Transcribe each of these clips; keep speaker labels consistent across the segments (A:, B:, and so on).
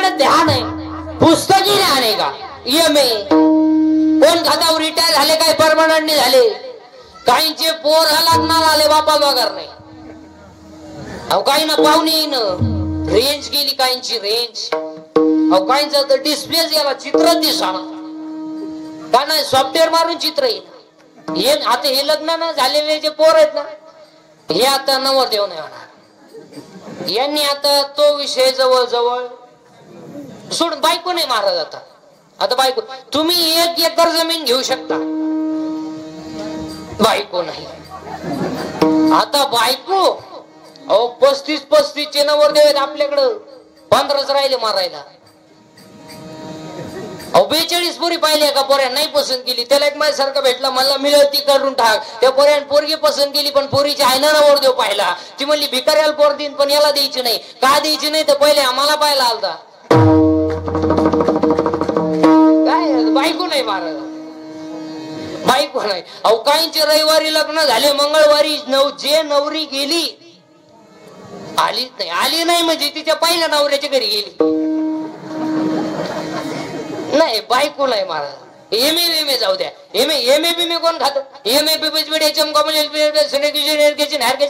A: तुमच्याकडे ध्यान आहे, पुस्तकी ज्ञान आहे का? MA कोण खात्यावर रिटायर झाले, काय परमनंट झाले, काहींचे पोर लग्नाला आले, बापा पगार नाही. अहो काही ना पाहुणे रेंज गेली, काहींची रेंज. अहो काहींचा तर डिस्प्लेच गेला, चित्र दिसणार का नाही, सॉफ्टवेअर मारून चित्र येईल. आता हे लग्न न झालेले जे पोर आहेत ना, हे आता नवरदेव नाही होणार. यांनी आता तो विषय जवळ जवळ सोडून, बायको नाही महाराज आता. आता बायको, तुम्ही 1 एकर जमीन घेऊ शकता, बायको नाही. आता बायको, अहो 35 चे नवरदेव आहेत आपल्याकडं, 15च राहिले मारायला. अहो 42 पोरी पाहिल्या का पोऱ्या, नाही पसंत केली. त्याला एक माझ्यासारखं भेटला, मला मिळती करून टाक. त्या पोऱ्यान पोरगी पसंत केली, पण पोरीची आईना नवरदेव पाहिला. ती म्हणली भिकाऱ्याला पोर देईन, पण याला द्यायची नाही. का द्यायची नाही, तर पहिले आम्हाला पाहायला आलता. काय बायको नाही महाराज, बायको नाही. अहो काहींचे रविवारी लग्न झाले, मंगळवारी जे नवरी गेली आलीच नाही. आली नाही म्हणजे तिच्या पहिल्या नवऱ्याच्या घरी गेली नाही, बायको नाही महाराज. MA जाऊ द्या, MA कोण खात? MA HM commerce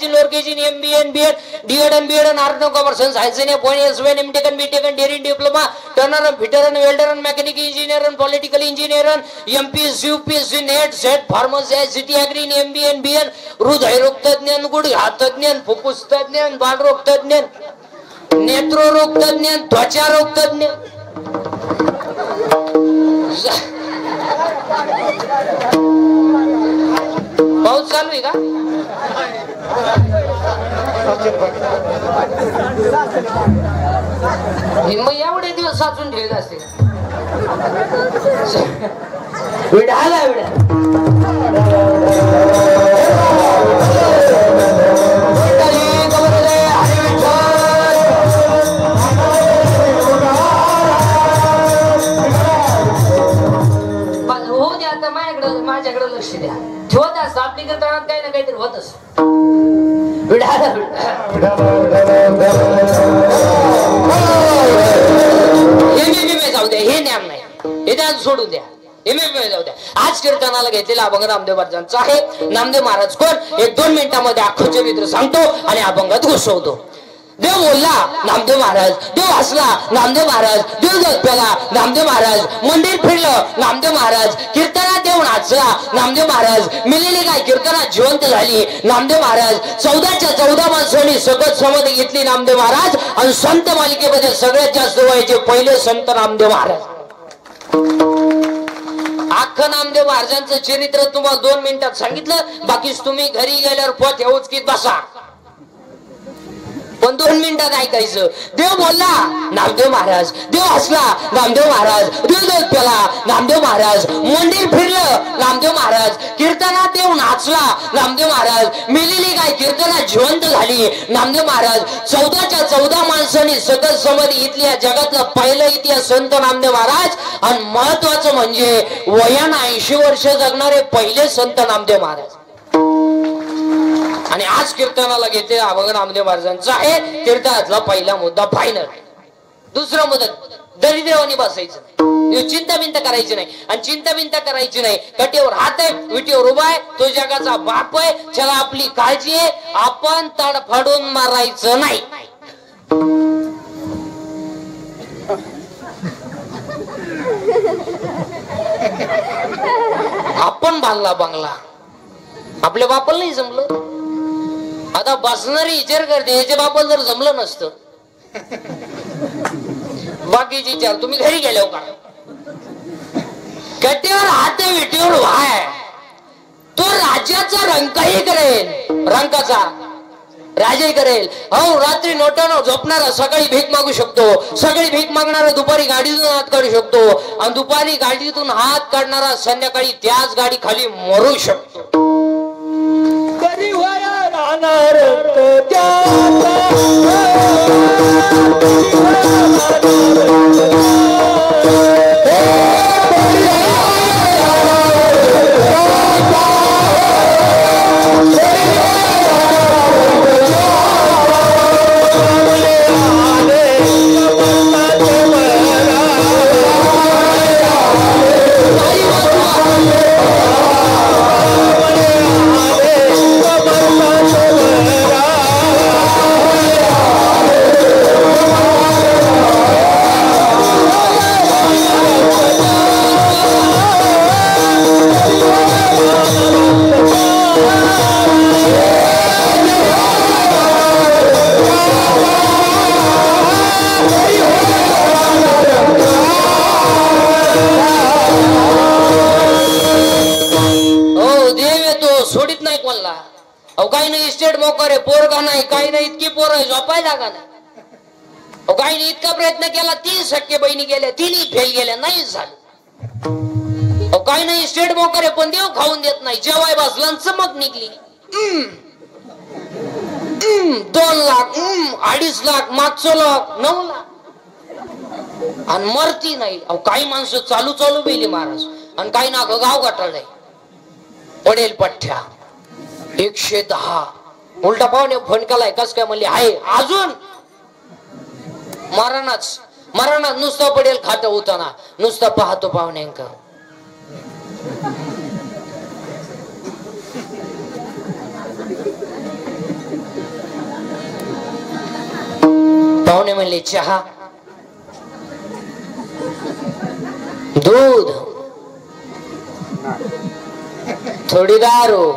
A: lower KG MBA BEd DEd art commerce science MTech BTech daring diploma Turner fitter welder mechanical engineer political engineer MPSC UPSC net set pharmacy city agree MBA BN हृदयरोग तज्ञ गुडघा तज्ञ फुफ्फुस तज्ञ बालरोग तज्ञ नेत्ररोग तज्ञ त्वचा रोग तज्ञ. पाऊस चालू आहे का? मग एवढे दिवस साचून ठेवले असते. विडाला माझ्याकडे लक्ष द्या, ठेवत असत आपली कीर्तनात काही ना काहीतरी होत असत. जाऊ द्या, हे ज्ञान नाही, हे ज्ञान सोडून द्या. MA जाऊ द्या. आज कीर्तनाला घेतलेला अभंग नामदेव महाराजांचा आहे. नामदेव महाराज कोण, 1-2 मिनिटांमध्ये अख्खं चरित्र सांगतो आणि अभंगात घुसवतो. देव बोलला नामदेव महाराज, देव हसला नामदेव महाराज, देव जगला नामदेव महाराज, मंदिर फिरलं नामदेव महाराज, कीर्तनात देव नाचला नामदेव महाराज, मिलेली काय कीर्तनात जिवंत झाली नामदेव महाराज. 14च्या 14 माणसांनी सगळं समाधी घेतली नामदेव महाराज. आणि संत मालिकेमध्ये सगळ्यात जास्त वयाचे पहिले संत नामदेव महाराज. अख्खं नामदेव महाराजांचं चरित्र तुम्हाला 2 मिनिटात सांगितलं, बाकीच तुम्ही घरी गेल्यावर पोत उचकीत बसा, पण 2 मिनिटात ऐकायचं. देव बोलला नामदेव महाराज, देव हसला नामदेव महाराज, देव जगला नामदेव महाराज, मंदिर फिरलं नामदेव महाराज, कीर्तनात देव नाचला नामदेव महाराज, मिलेली काय कीर्तनात जिवंत झाली नामदेव महाराज. 14च्या 14 माणसांनी सगळं समाधी घेतली. या जगातला पहिला इतिहास संत नामदेव महाराज. आणि महत्वाचं म्हणजे वयानं 80 वर्ष जगणारे पहिले संत नामदेव महाराज. आणि आज कीर्तनाला घेतलेला अभंग नामदेव महाराजांचा आहे. कीर्तनातला पहिला मुद्दा फायनल. दुसरा मुद्दा, दरिद्रवाणी बसायचं नाही, चिंता बिंता करायची नाही. आणि चिंता बिंता करायची नाही, कटेवर हात आहे, विटीवर उभा आहे, तो जगाचा बाप आहे, त्याला आपली काळजी आहे. आपण तडफडून मारायचं नाही. आपण बांधला बंगला, आपल्या बापाला नाही जमलं. आता बसणारी विचार करते, याच्या बापाला जर जमलं नसतं, बाकीची विचार तुम्ही घरी गेल्यावर का, कटेवर हात विटीवर व्हाय, तो राज्याचा रंकाही करेल, रंकाचा राजाही करेल. हो, रात्री नोटानं झोपणारा सकाळी भीक मागू शकतो, सकाळी भीक मागणारा दुपारी गाडीतून हात काढू शकतो, आणि दुपारी गाडीतून हात काढणारा संध्याकाळी त्याच गाडी खाली मरू शकतो. अहो काही नाही इस्टेट मोकर आहे, पोरगा नाही, काही नाही इतकी पोर आहे झोपाय जागा नाही. अहो काही नाही इतका प्रयत्न केला 30 सख्खे बहिणी गेल्या, तिन्ही फेल गेल्या, नाही झालं. अहो काही नाही इस्टेट मोकर आहे पण देव खाऊन देत नाही, जेवाय बसला चमक निघली. 2 लाख 2.5 लाख मागचं लाख 9 लाख आणि मरती नाही. अहो काही माणसं चालू चालू बेली महाराज आणि काही ना गाव गाठाळलंय. पडेल पठ्ठ्या 110 उलटा पाहुणे फोन केलाय कस काय म्हणले आहे अजून मरणाच नुसतं पडेल खाट होताना नुसतं पाहतो पाहुण्यांक. पाहुणे म्हणले चहा दूध थोडी दारू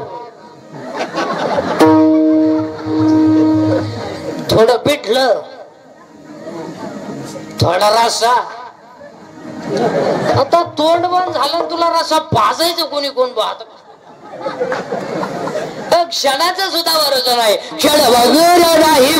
A: थोडं पिठलं थोडा रसा. आता तोंड बंद झालं तुला रसा पाजायचं कोणी कोण पाहत. क्षणाचा सुद्धा भरोसा नाही. क्षण वगैरे नाही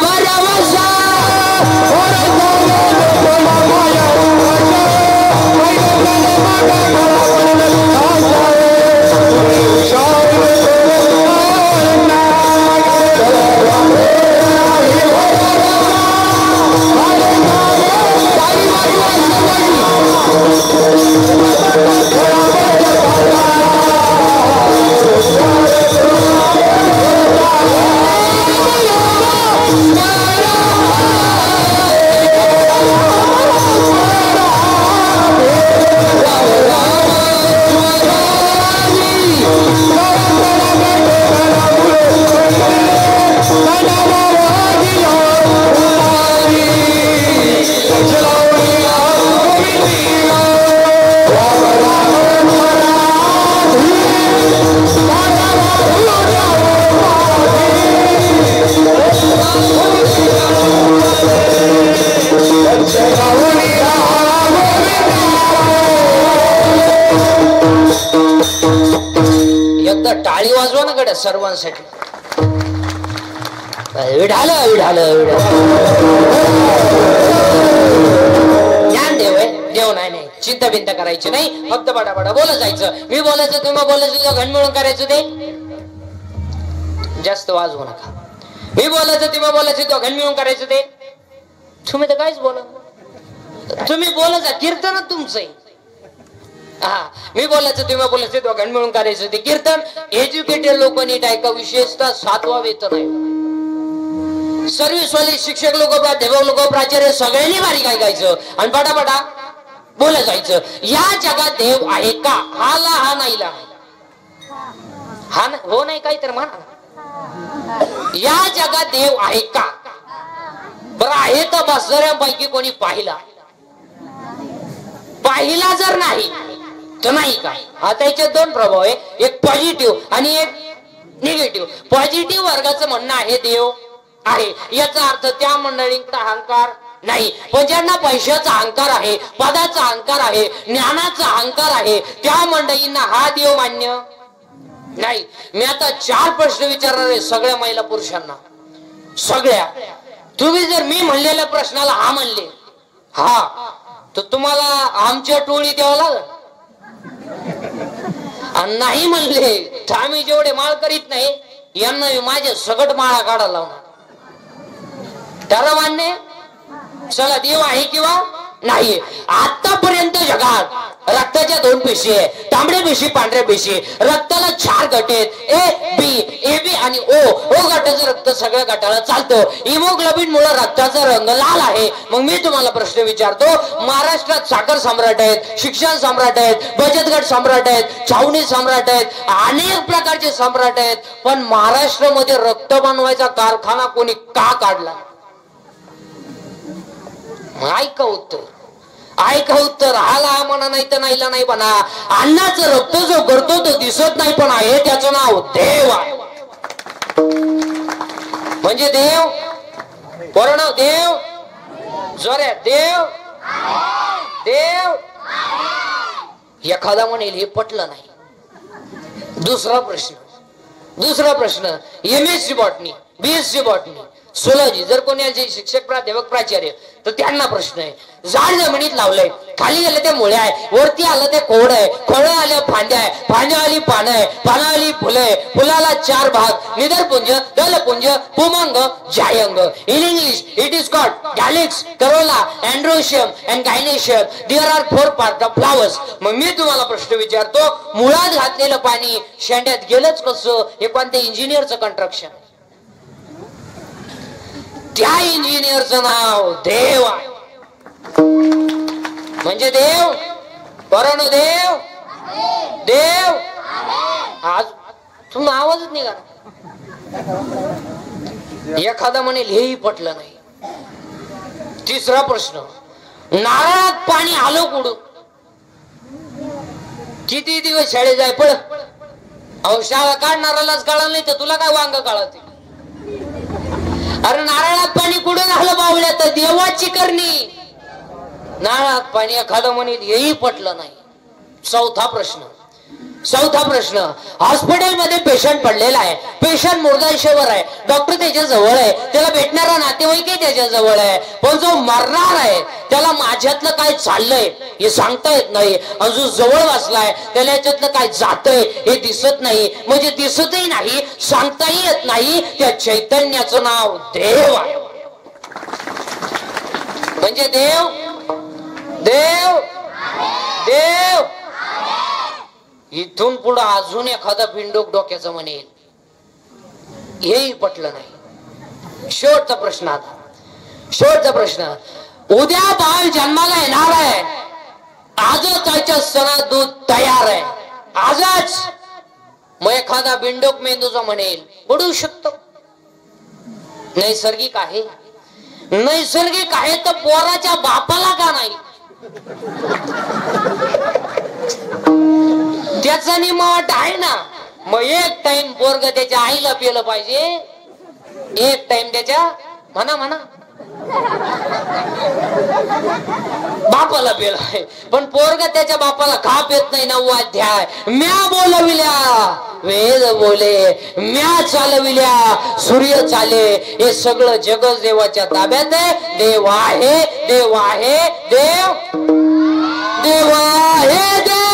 A: एकदा टाळी वाजवा ना कडे सर्वांसाठी. विढाल ज्ञान देव आहे, देव नाही चिंता बिंता करायची नाही, फक्त बडा बोलत जायचं. मी बोलायचं तुम्ही बोलायचं घन मिळून करायचं ते जास्त वाजवू नका. मी बोलायचं तुम्ही बोलायचं तो घन मिळून करायचं ते तुम्ही तर काहीच बोला. तुम्ही बोलत जा कीर्तन तुमचं. हा मी बोलायचं तुम्ही बोलायचं तो घन मिळून करायचं ते कीर्तन. एज्युकेटेड लोक नीट ऐका, विशेषतः 7वा वेतन आहे. सर्व्हिस वाले शिक्षक लोक प्राध्यापक लोक प्राचार्य सगळ्यांनी बारीक ऐकायचं आणि पटापटा बोलत जायचं. या जगात देव आहे का? हाला हा नाहीला हा हो नाही काही तर म्हणा. या जगात देव आहे का? बरं आहे तर बसणाऱ्यांपैकी कोणी पाहिला जर नाही तर नाही का? आता याच्यात 2 प्रभाव आहे, एक पॉझिटिव्ह आणि एक निगेटिव्ह. पॉझिटिव्ह वर्गाचं म्हणणं आहे देव आहे, याचा अर्थ त्या मंडळींकडे अहंकार नाही. पण ज्यांना पैशाचा अहंकार आहे, पदाचा अहंकार आहे, ज्ञानाचा अहंकार आहे, त्या मंडळींना हा देव मान्य नाही. मी आता 4 प्रश्न विचारणार आहे सगळ्या महिला पुरुषांना. सगळ्या तुम्ही जर मी म्हणलेल्या प्रश्नाला हा म्हणले हा तर तुम्हाला आमच्या टोळी द्यावं लागल. आणि नाही म्हणले तर आम्ही जेवढे माळ करीत नाही यांना माझे सगट माळा काढायला लावणार. त्याला मान्य. चला देव आहे किंवा नाही. आतापर्यंत जगात रक्ताच्या 2 पेशी आहे, तांबड्या पेशी पांढऱ्या पेशी. रक्ताला 4 गट आहेत, ए बी आणि ओ गटाचं रक्त सगळ्या गटाला चालतं. हिमोग्लोबिन मुळे रक्ताचा रंग लाल आहे. मग मी तुम्हाला प्रश्न विचारतो, महाराष्ट्रात साखर सम्राट आहेत, शिक्षण सम्राट आहेत, बचत गट सम्राट आहेत, छावणी सम्राट आहेत, अनेक प्रकारचे सम्राट आहेत, पण महाराष्ट्रामध्ये रक्त बनवायचा कारखाना कोणी का काढला? ऐका उत्तर हाला म्हणा नाही तर नाहीला नाही म्हणा. अन्नाचं रक्त जो करतो तो दिसत नाही पण आहे त्याचं नाव देव आहे. म्हणजे देव पूर्ण देव जोरे देव एखादा म्हणेल हे पटलं नाही. दुसरा प्रश्न दुसरा प्रश्न MSc बॉटनी, BSc बॉटनी, सुलॉजी, जर कोणी याचे शिक्षक प्राध्यापक प्राचार्य तर त्यांना प्रश्न आहे. झाड जमिनीत लावलंय, खाली गेले ते मुळे आहे, वरती आलं ते खोड आहे, खोड आल्या फांद्या आहे, फांद्यावाली पानं आहे, पानावाली फुलं आहे, फुलाला 4 भाग, निधरपुंज, दलपुंज, पुमंग, जायंग. In English it is called calyx, corolla, androecium and gynoecium. There are 4 part of flowers. मग मी तुम्हाला प्रश्न विचारतो, मुळात घातलेलं पाणी शेंड्यात गेलंच कसं? हे कोणत्या इंजिनियरचं कंस्ट्रक्शन? त्या इंजिनियरचं नाव देव आहे. म्हणजे देव बरोबर, देव देव. आज तुम्ही आवाजच निघा. एखादा म्हणेल हेही पटलं नाही. तिसरा प्रश्न, नारळात पाणी आलं कुठून? किती दिवस शाळेत जाय पळ. अहो शाळा काढणारालाच कळलं नाही तर तुला काय वांग कळत? अरे नारळात पाणी कुठून आलं बावल्या? तर देवाची करणी. नारळात पाणी एखादं म्हणेल हेही पटलं नाही. चौथा प्रश्न, हॉस्पिटलमध्ये पेशंट पडलेला आहे, पेशंट मुर्दाशेवर आहे, डॉक्टर त्याच्या जवळ आहे, त्याला भेटणारा नातेवाईक त्याच्या जवळ आहे, पण जो मरणार आहे त्याला माझ्यातलं काय चाललंय हे सांगता येत नाही. अजून जवळ वाचलाय त्याला याच्यातलं काय जातंय हे दिसत नाही. म्हणजे दिसतही नाही, सांगताही येत नाही. त्या चैतन्याचं नाव देव आहे. म्हणजे देव देव देव. इथून पुढे अजून एखादा बिंडोक डोक्याचं म्हणेल हेही पटलं नाही. शेवटचा प्रश्न, उद्या बाळ जन्माला येणार आहे, आजच त्याच्या सणात दूध तयार आहे, आजच. मग एखादा बिंडोक मेंदूचा म्हणेल पडू शकतो. नैसर्गिक आहे तर पोराच्या बापाला का नाही? त्याचा निमावट आहे ना. मग एक टाइम पोरग त्याच्या आईला पिलं पाहिजे, एक टाइम त्याच्या म्हणा बापाला पिलं. पण पोरग त्याच्या बापाला का पेत नाही? 9वा अध्याय, म्या बोलविल्या वेद बोले, म्या चालविल्या सूर्य चाले. हे सगळं जगच देवाच्या ताब्यात आहे. देव आहे, देव आहे, देव देव आहे, देव